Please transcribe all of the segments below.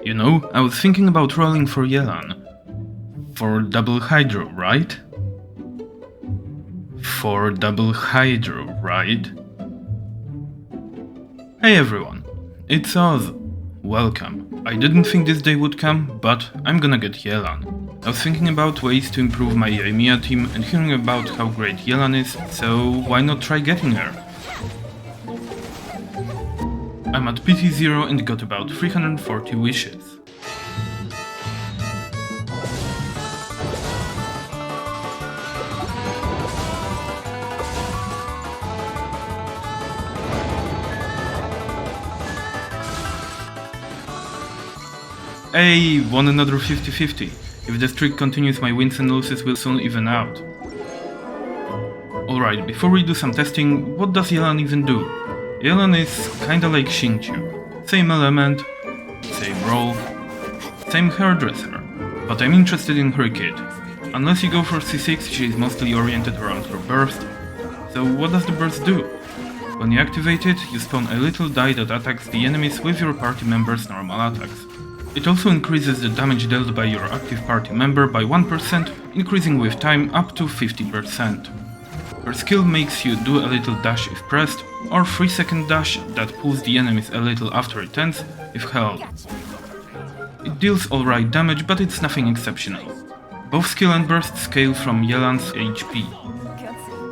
You know, I was thinking about rolling for Yelan. For double hydro, right? For double hydro, right? Hey everyone, it's Oz. Welcome. I didn't think this day would come, but I'm gonna get Yelan. I was thinking about ways to improve my Yoimiya team and hearing about how great Yelan is, so why not try getting her? I'm at PT0 and got about 340 wishes. Hey, won another 50-50. If the streak continues, my wins and losses will soon even out. Alright, before we do some testing, what does Yelan even do? Yelan is kinda like Xingqiu. Same element, same role, same hairdresser. But I'm interested in her kit. Unless you go for C6, she is mostly oriented around her burst. So what does the burst do? When you activate it, you spawn a little die that attacks the enemies with your party members' normal attacks. It also increases the damage dealt by your active party member by 1%, increasing with time up to 50%. Her skill makes you do a little dash if pressed, or 3-second dash that pulls the enemies a little after it ends, if held. It deals alright damage, but it's nothing exceptional. Both skill and burst scale from Yelan's HP.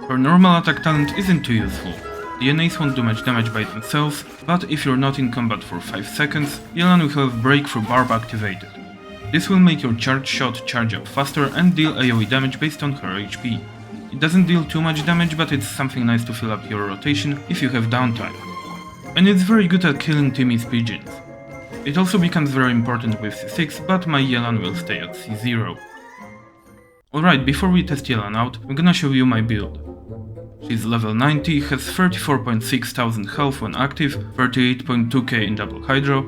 Her normal attack talent isn't too useful. The enemies won't do much damage by themselves, but if you're not in combat for 5 seconds, Yelan will have Breakthrough Barb activated. This will make your charge shot charge up faster and deal AoE damage based on her HP. It doesn't deal too much damage, but it's something nice to fill up your rotation if you have downtime. And it's very good at killing Timmy's pigeons. It also becomes very important with C6, but my Yelan will stay at C0. Alright, before we test Yelan out, I'm gonna show you my build. She's level 90, has 34.6 thousand health when active, 38.2k in double hydro.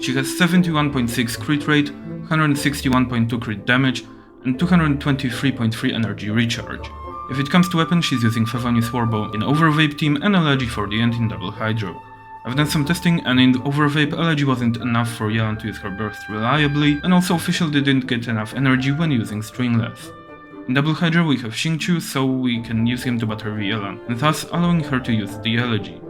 She has 71.6 crit rate, 161.2 crit damage, and 223.3 energy recharge. If it comes to weapon, she's using Favonius Warbow in Overvape team and Elegy for the end in double hydro. I've done some testing, and in Overvape Elegy wasn't enough for Yelan to use her burst reliably, and also Official didn't get enough energy when using Stringless. In double hydro we have Xingqiu, so we can use him to battery Yelan, and thus allowing her to use the Elegy.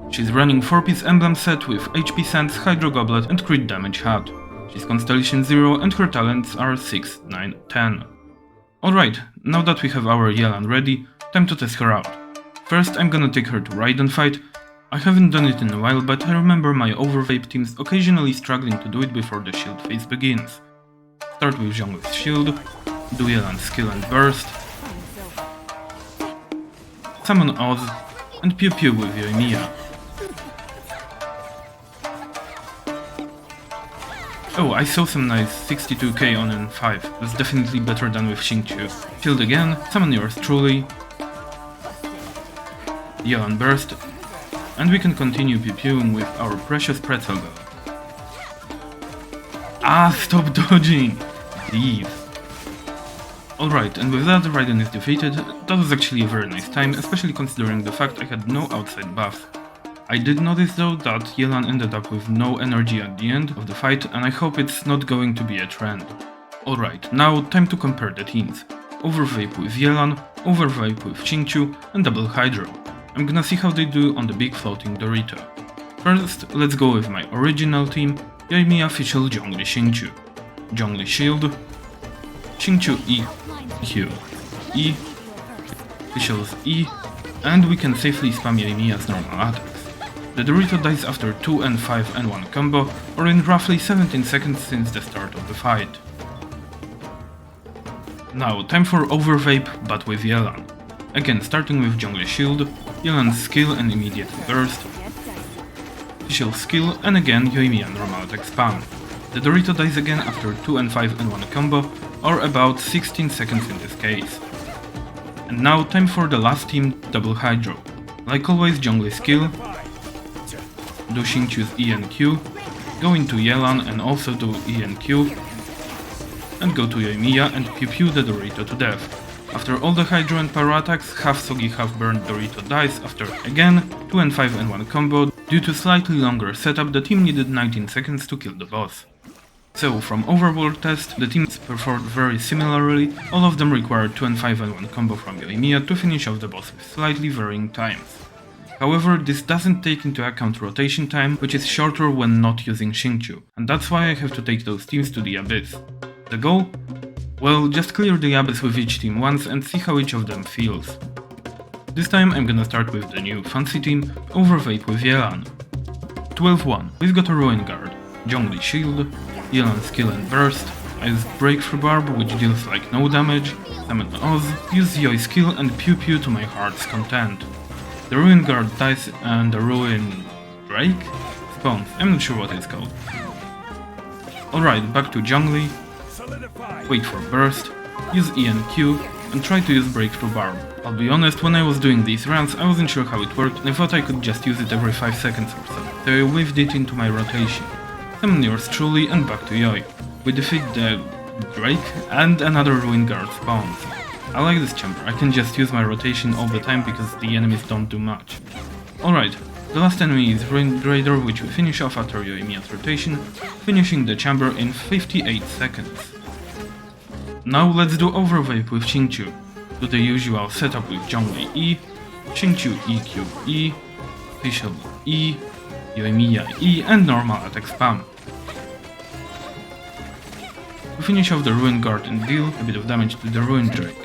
She's running 4-piece emblem set with HP Sands, Hydro Goblet and crit damage hat. She's Constellation 0 and her talents are 6, 9, 10. Alright, now that we have our Yelan ready, time to test her out. First I'm gonna take her to Raiden fight. I haven't done it in a while, but I remember my Overvape teams occasionally struggling to do it before the shield phase begins. Start with Zhongli's shield, do Yelan's skill and burst, summon Oz, and pew pew with Yoimiya. Oh, I saw some nice 62k on N5, that's definitely better than with Xingqiu. Shield again, summon yours truly, Yelan burst, and we can continue pew pewing with our precious pretzel girl. Ah, stop dodging! Leave. Alright, and with that Raiden is defeated. That was actually a very nice time, especially considering the fact I had no outside buff. I did notice though that Yelan ended up with no energy at the end of the fight, and I hope it's not going to be a trend. Alright, now time to compare the teams. Overvape with Yelan, Overvape with Xingqiu, and Double Hydro. I'm gonna see how they do on the big floating Dorito. First, let's go with my original team, Yoimiya official Zhongli Xingqiu. Zhongli shield, Xingqiu E, Q, E, officials E, and we can safely spam Yoimiya's normal attacks. The Dorito dies after 2 and 5 and 1 combo, or in roughly 17 seconds since the start of the fight. Now time for Overvape, but with Yelan. Again starting with Zhongli shield, Yelan's skill and immediate burst, official skill, and again Yoimiya normal attack spam. The Dorito dies again after 2 and 5 and 1 combo, or about 16 seconds in this case. And now time for the last team, Double Hydro. Like always, Zhongli skill, do Xingqiu's E and Q, go into Yelan and also do E and Q, and go to Yoimiya and pew pew the Dorito to death. After all the Hydro and Pyro attacks, half soggy half burned Dorito dies after, again, 2 and 5 and 1 combo. Due to slightly longer setup, the team needed 19 seconds to kill the boss. So, from Overworld Test, the teams performed very similarly, all of them required 2 and 5 and 1 combo from Yoimiya to finish off the boss with slightly varying times. However, this doesn't take into account rotation time, which is shorter when not using Xingqiu, and that's why I have to take those teams to the Abyss. The goal? Well, just clear the Abyss with each team once and see how each of them feels. This time I'm gonna start with the new fancy team, Overvape with Yelan. 12-1, we've got a Ruin Guard, Zhongli Shield, Yelan Skill and Burst, I use Breakthrough Barb which deals like no damage, Summon Oz, use Yoi Skill and Pew Pew to my heart's content. The Ruin Guard dies and the Ruin... Drake? Spawns, I'm not sure what it's called. Alright, back to Zhongli, wait for Burst, use E and Q, and try to use Breakthrough Barb. I'll be honest, when I was doing these runs I wasn't sure how it worked and I thought I could just use it every 5 seconds or so, so I weaved it into my rotation. Summon yours truly and back to Yoi. We defeat the... Drake and another Ruin Guard spawns. I like this chamber, I can just use my rotation all the time because the enemies don't do much. Alright, the last enemy is Ruin Raider which we finish off after Yoimiya's rotation, finishing the chamber in 58 seconds. Now let's do Overvape with Xingqiu. Do the usual setup with Zhongli E, Xingqiu EQ E, Fischl E, Yoimiya E and normal attack spam. We finish off the Ruin Guard and deal a bit of damage to the Ruin Drake.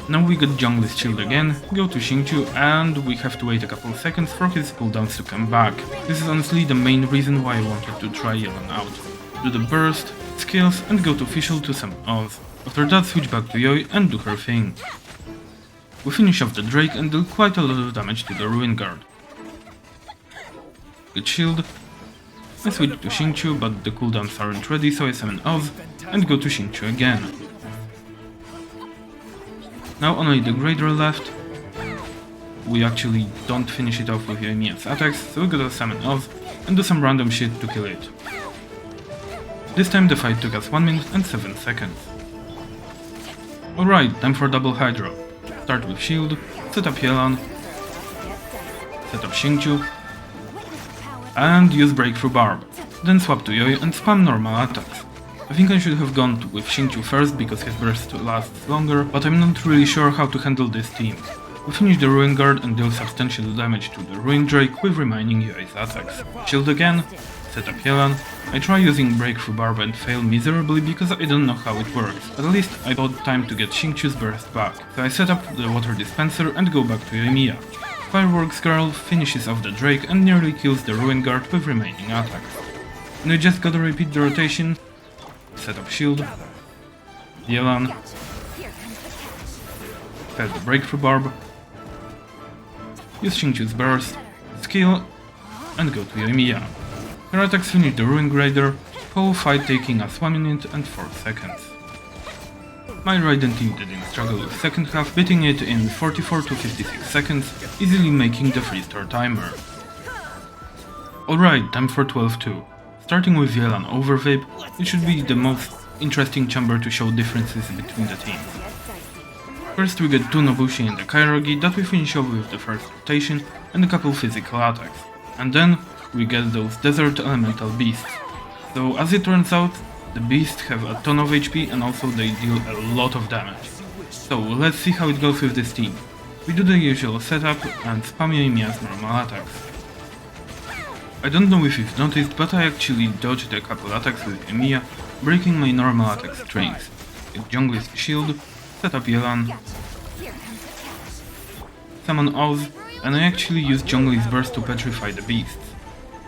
Now we got Zhongli's shield again, go to Xingqiu and we have to wait a couple seconds for his cooldowns to come back. This is honestly the main reason why I wanted to try Yelan out. Do the burst, skills and go to Fischl to summon Oz. After that switch back to Yoi and do her thing. We finish off the Drake and deal quite a lot of damage to the Ruin Guard. Good shield. I switch to Xingqiu but the cooldowns aren't ready so I summon Oz and go to Xingqiu again. Now only the Grader left. We actually don't finish it off with Yoimiya's attacks so we gotta summon Oz and do some random shit to kill it. This time the fight took us 1 minute and 7 seconds. Alright, time for double Hydro. Start with shield, set up Yelan, set up Xingqiu, and use Breakthrough Barb. Then swap to Yoi and spam normal attacks. I think I should have gone with Xingqiu first because his burst lasts longer, but I'm not really sure how to handle this team. We finish the Ruin Guard and deal substantial damage to the Ruin Drake with remaining Yoi's attacks. Shield again, set up Yelan. I try using Breakthrough Barb and fail miserably because I don't know how it works. At least I bought time to get Xingqiu's burst back, so I set up the water dispenser and go back to Yoimiya. Fireworks Girl finishes off the Drake and nearly kills the Ruin Guard with remaining attacks. And I just gotta repeat the rotation, set up shield, Yelan, set the Breakthrough Barb, use Xingqiu's burst, skill, and go to Yoimiya. Her attacks finish the Ruin Grader, whole fight taking us 1 minute and 4 seconds. My Raiden team didn't struggle with second half, beating it in 44 to 56 seconds, easily making the 3-star timer. Alright, time for 12-2. Starting with Yelan Overvape, it should be the most interesting chamber to show differences between the teams. First we get 2 Nobushi and the Kairagi that we finish off with the first rotation and a couple physical attacks. And then we get those desert elemental beasts. So as it turns out, the beasts have a ton of HP and also they deal a lot of damage. So let's see how it goes with this team. We do the usual setup and spam Yoimiya's normal attacks. I don't know if you've noticed, but I actually dodged a couple attacks with Yoimiya, breaking my normal attack strings. Get Zhongli's shield, set up Yelan, summon Oz, and I actually use Zhongli's burst to petrify the beasts.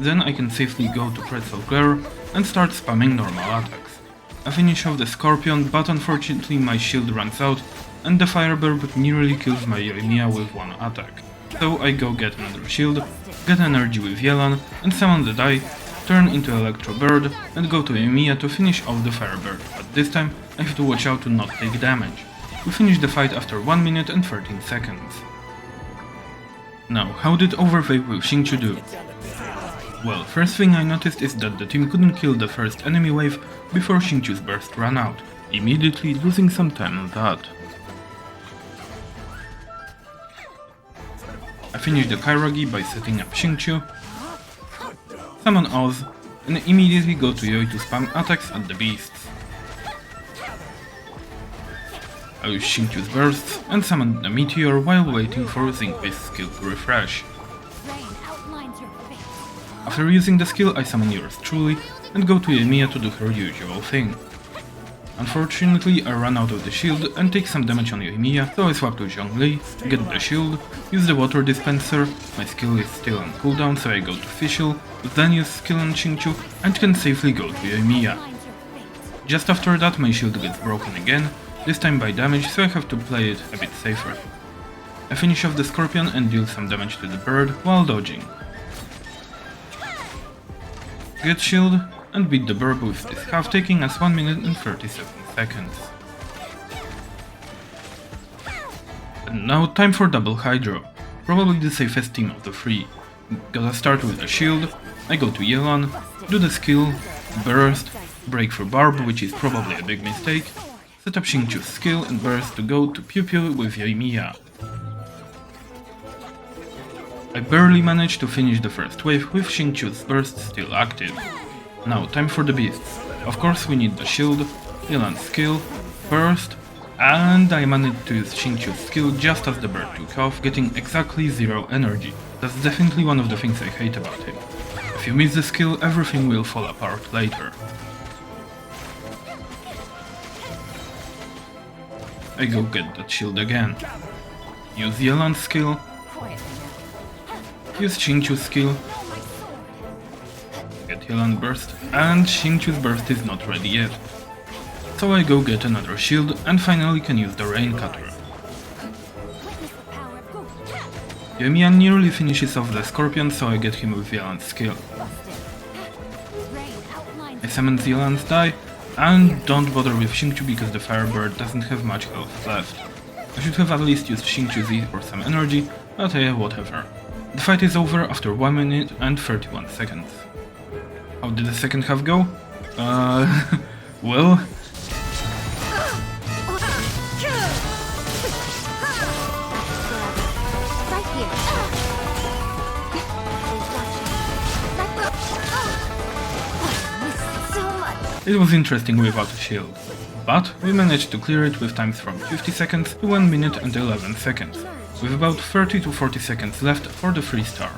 Then I can safely go to Pretzel Girl and start spamming normal attacks. I finish off the Scorpion, but unfortunately my shield runs out and the Firebird nearly kills my Yoimiya with one attack. So I go get another shield, get energy with Yelan and summon the die, turn into Electro Bird and go to Yoimiya to finish off the Firebird, but this time I have to watch out to not take damage. We finish the fight after 1 minute and 13 seconds. Now, how did Overvape with Xingqiu do? Well, first thing I noticed is that the team couldn't kill the first enemy wave before Xingqiu's burst ran out, immediately losing some time on that. I finished the Kairagi by setting up Xingqiu, summon Oz, and immediately go to Yoi to spam attacks at the beasts. I use Xingqiu's bursts and summon a meteor while waiting for Xingqiu's skill to refresh. After using the skill, I summon yours truly and go to Yoimiya to do her usual thing. Unfortunately, I run out of the shield and take some damage on Yoimiya, so I swap to Zhongli, get the shield, use the water dispenser, my skill is still on cooldown so I go to Fischl, then use skill on Xingqiu and can safely go to Yoimiya. Just after that my shield gets broken again, this time by damage, so I have to play it a bit safer. I finish off the Scorpion and deal some damage to the bird while dodging. Get shield and beat the bird with this half, taking us 1 minute and 37 seconds. And now time for double Hydro, probably the safest team of the three. Gotta start with a shield, I go to Yelan, do the skill, burst, break through barb, which is probably a big mistake, set up Xingqiu's skill and burst to go to Pew Pew with Yoimiya. I barely managed to finish the first wave with Xingqiu's burst still active. Now time for the beasts. Of course we need the shield, Yelan's skill, burst, and I managed to use Xingqiu's skill just as the bird took off, getting exactly 0 energy. That's definitely one of the things I hate about him. If you miss the skill, everything will fall apart later. I go get that shield again. Use Yelan's skill, use Xingqiu's skill, get Yelan burst, and Xingqiu's burst is not ready yet. So I go get another shield and finally can use the Rain Cutter. Yoimiya nearly finishes off the Scorpion, so I get him with Yelan's skill. I summon Yelan's die, and don't bother with Xingqiu because the Firebird doesn't have much health left. I should have at least used Xingqiu Z for some energy, but whatever. The fight is over after 1 minute and 31 seconds. How did the second half go? Well... It was interesting without a shield, but we managed to clear it with times from 50 seconds to 1 minute and 11 seconds, with about 30 to 40 seconds left for the 3-star.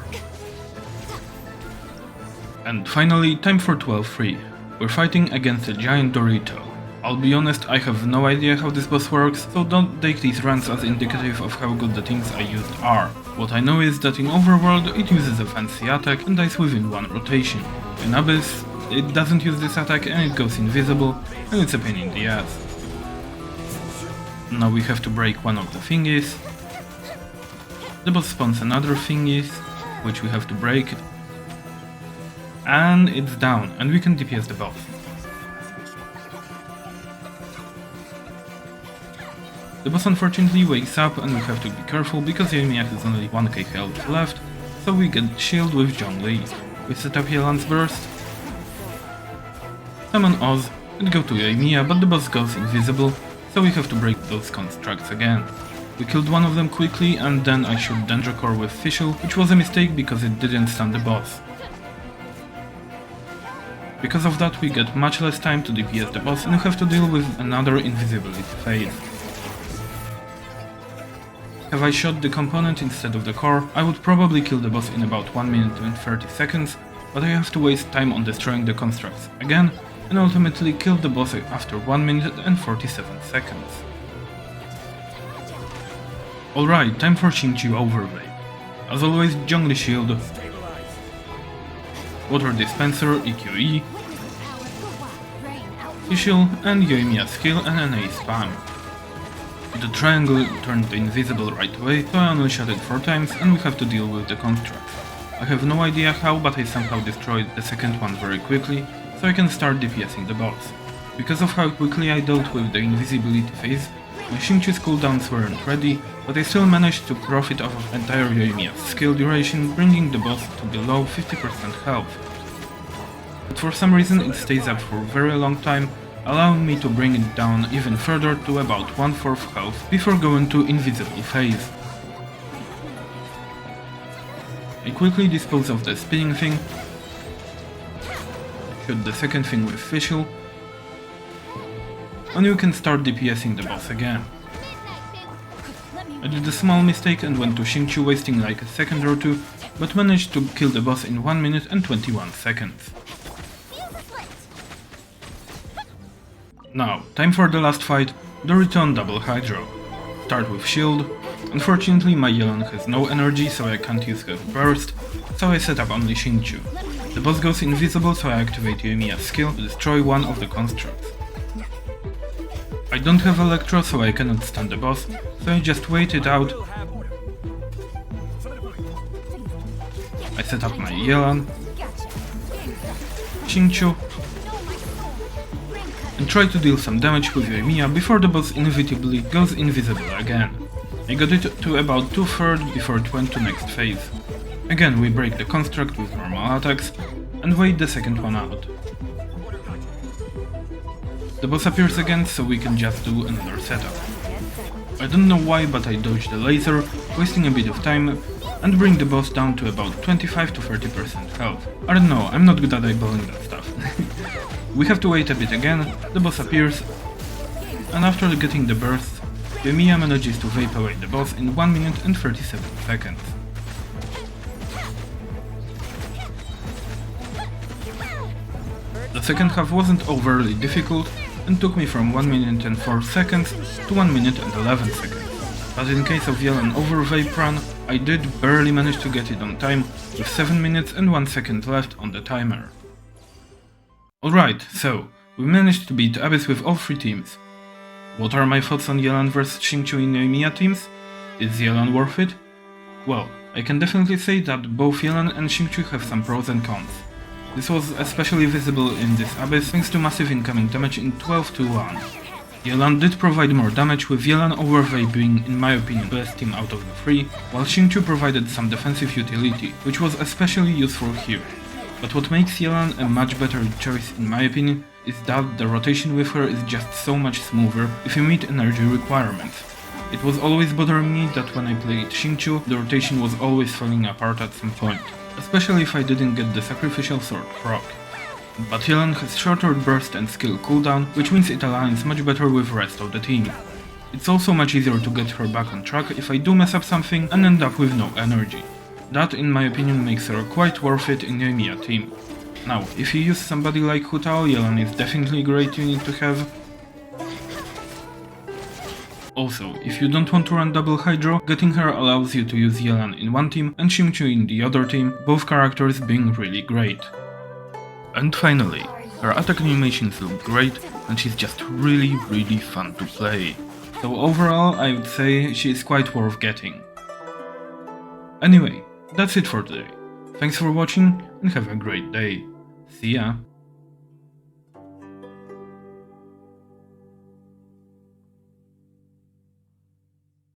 And finally, time for 12-3. We're fighting against a giant Dorito. I'll be honest, I have no idea how this boss works, so don't take these runs as indicative of how good the things I used are. What I know is that in Overworld it uses a fancy attack and dies within 1 rotation. In Abyss, it doesn't use this attack and it goes invisible, and it's a pain in the ass. Now we have to break one of the thingies. The boss spawns another thingies, which we have to break. And it's down, and we can DPS the boss. The boss unfortunately wakes up and we have to be careful because Yoimiya has only 1k health left, so we get shield with Zhongli. We set up Yelan's burst, summon Oz, and go to Yoimiya, but the boss goes invisible, so we have to break those constructs again. We killed one of them quickly and then I shoot Dendrocore with Fischl, which was a mistake because it didn't stun the boss. Because of that we get much less time to DPS the boss and we have to deal with another invisibility phase. Have I shot the component instead of the core, I would probably kill the boss in about 1 minute and 30 seconds, but I have to waste time on destroying the constructs again, and ultimately kill the boss after 1 minute and 47 seconds. Alright, time for Xingqiu Overlay. As always, Zhongli Shield, Water Dispenser, EQE, Fischl and Yoimiya skill and NA spam. The triangle turned invisible right away, so I only shot it 4 times and we have to deal with the constructs. I have no idea how, but I somehow destroyed the second one very quickly, so I can start DPSing the boss. Because of how quickly I dealt with the invisibility phase, my Xingqiu's cooldowns weren't ready, but I still managed to profit off of entire Yoimiya's skill duration, bringing the boss to below 50% health. But for some reason it stays up for a very long time, allowing me to bring it down even further to about 1/4 health before going to invisible phase. I quickly dispose of the spinning thing, shoot the second thing with Fischl, and you can start DPSing the boss again. I did a small mistake and went to Xingqiu, wasting like a second or two, but managed to kill the boss in 1 minute and 21 seconds. Now, time for the last fight, the return double hydro. Start with shield. Unfortunately my Yelan has no energy, so I can't use her burst, so I set up only Xingqiu. The boss goes invisible, so I activate Yoimiya's skill to destroy one of the constructs. I don't have Electro, so I cannot stun the boss, so I just wait it out. I set up my Yelan, Xingqiu, and try to deal some damage with Yoimiya before the boss inevitably goes invisible again. I got it to about 2/3 before it went to next phase. Again we break the construct with normal attacks and wait the second one out. The boss appears again, so we can just do another setup. I don't know why, but I dodged the laser, wasting a bit of time, and bring the boss down to about 25 to 30% health. I don't know, I'm not good at eyeballing that stuff. We have to wait a bit again, the boss appears, and after getting the burst, Yoimiya manages to vape away the boss in 1 minute and 37 seconds. The second half wasn't overly difficult and took me from 1 minute and 4 seconds to 1 minute and 11 seconds. But in case of Yelan over vape run, I did barely manage to get it on time with 7 minutes and 1 second left on the timer. Alright, so we managed to beat Abyss with all 3 teams. What are my thoughts on Yelan vs Xingqiu in Yoimiya teams? Is Yelan worth it? Well, I can definitely say that both Yelan and Xingqiu have some pros and cons. This was especially visible in this Abyss thanks to massive incoming damage in 12 to 1. Yelan did provide more damage, with Yelan over vape being, in my opinion, the best team out of the 3, while Xingqiu provided some defensive utility, which was especially useful here. But what makes Yelan a much better choice in my opinion is that the rotation with her is just so much smoother if you meet energy requirements. It was always bothering me that when I played Xingqiu, the rotation was always falling apart at some point, especially if I didn't get the sacrificial sword proc. But Yelan has shorter burst and skill cooldown, which means it aligns much better with the rest of the team. It's also much easier to get her back on track if I do mess up something and end up with no energy. That, in my opinion, makes her quite worth it in Yoimiya team. Now, if you use somebody like Hu Tao, Yelan is definitely a great unit to have. Also, if you don't want to run double hydro, getting her allows you to use Yelan in one team and Xingqiu in the other team, both characters being really great. And finally, her attack animations look great and she's just really fun to play. So overall, I would say she is quite worth getting. Anyway, that's it for today. Thanks for watching and have a great day. See ya!